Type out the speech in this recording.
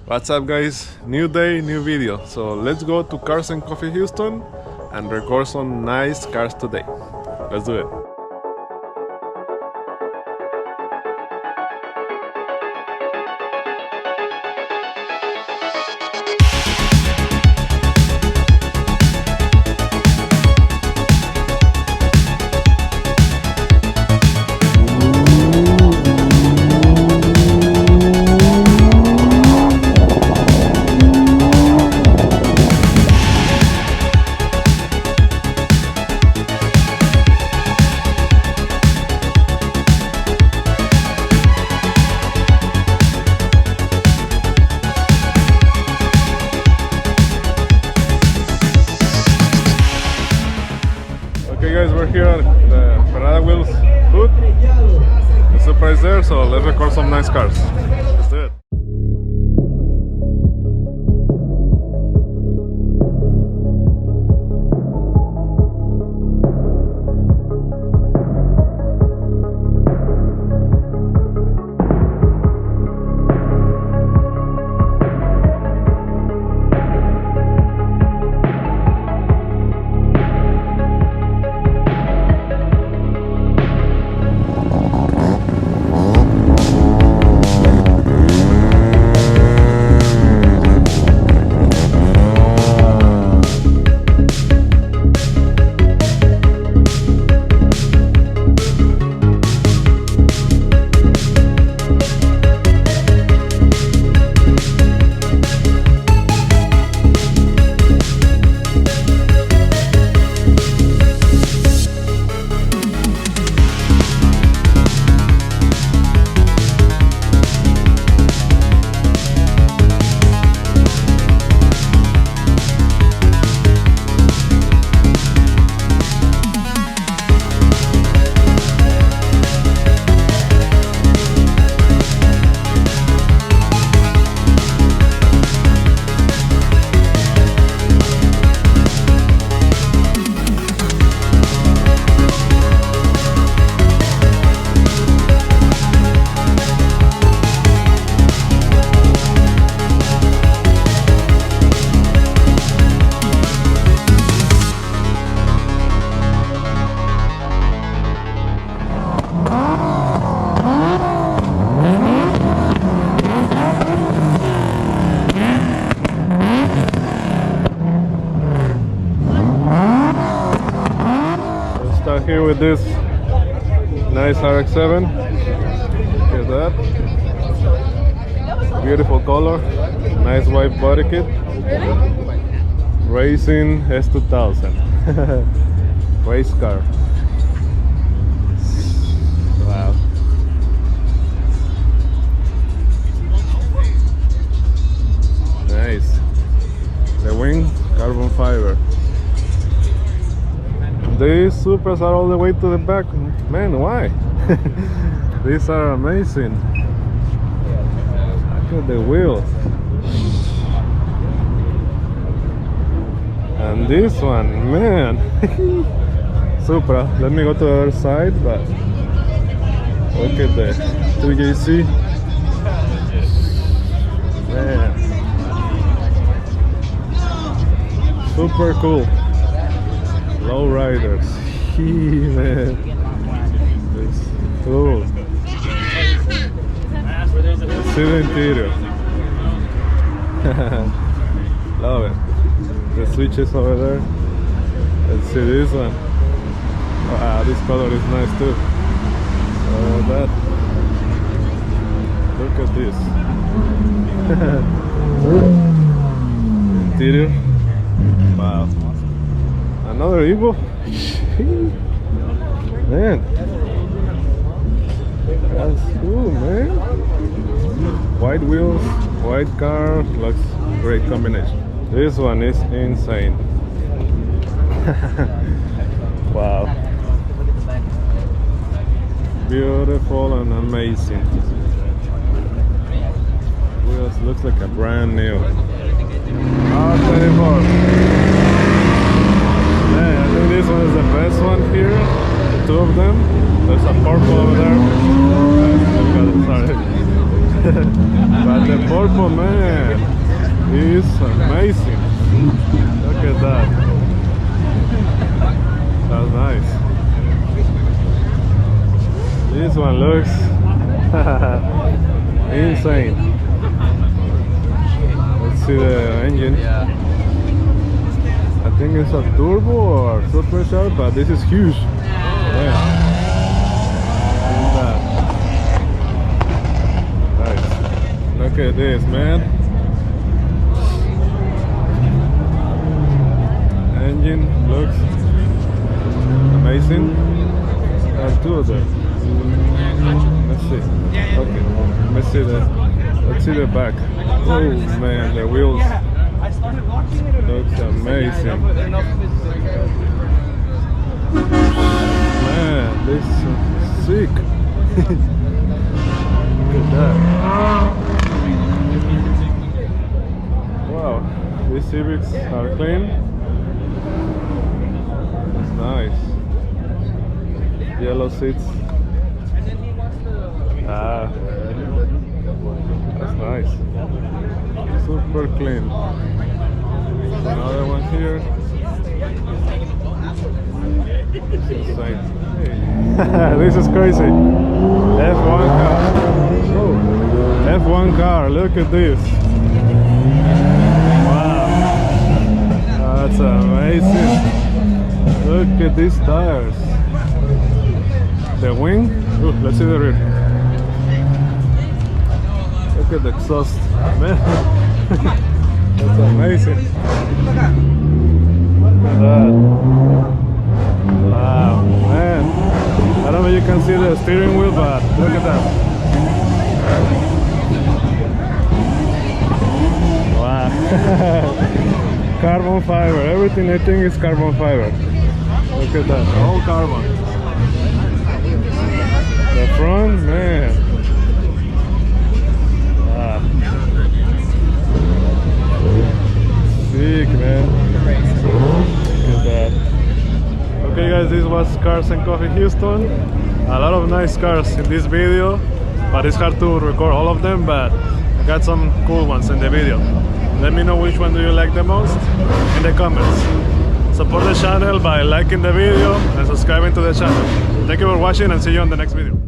What's up guys? New day, new video. So let's go to Cars and Coffee Houston and record some nice cars today. Let's do it. Okay guys, we're here at the Ferrari Wheels booth. The Supra is there, so let's record some nice cars. Let's do it. Here with this nice RX-7. Look at that. Beautiful color. Nice white body kit. Racing S2000. Race car. Wow. Nice. The wing, carbon fiber. These Supras are all the way to the back. Man, why? These are amazing. Look at the wheels. And this one, man. Supra. Let me go to the other side, but look at the 2JC. Man. Super cool. Low riders, man, it's cool. See the interior. Love it. The switches over there. Let's see this one. Wow, this color is nice too. That. Look at this. Interior. Wow. Another Evo? Man, that's cool, man. White wheels, white car, looks great combination. This one is insane. Wow. Beautiful and amazing. Wheels looks like a brand new. R24. Yeah, I think this one is the best one here. The two of them. There's a purple over there. Sorry. But the purple, man, is amazing. Look at that. That's nice. This one looks insane. Let's see the engine. I think it's a turbo or supercharged, but this is huge. Yeah. Nice. Look at this, man. Engine looks amazing. There's two of them. Let's see. Okay. Let's see the back. Oh man, the wheels looks amazing. Man, this is sick. Look at that. Wow, these Civics are clean. That's nice. Yellow seats. Ah, that's nice. Super clean. Another one here. This is crazy. F1 car. Oh. F1 car. Look at this. Wow. That's amazing. Look at these tires. The wing. Ooh, let's see the rear. Look at the exhaust. Man. That's amazing. Look at that. Wow, man. I don't know if you can see the steering wheel, but look at that. Wow. Carbon fiber. Everything I think is carbon fiber. Look at that. All carbon. The front, man. Sick, man. Look at that. Okay guys, this was Cars and Coffee Houston. A lot of nice cars in this video, but it's hard to record all of them, but I got some cool ones in the video. Let me know which one do you like the most in the comments. Support the channel by liking the video and subscribing to the channel. Thank you for watching and see you on the next video.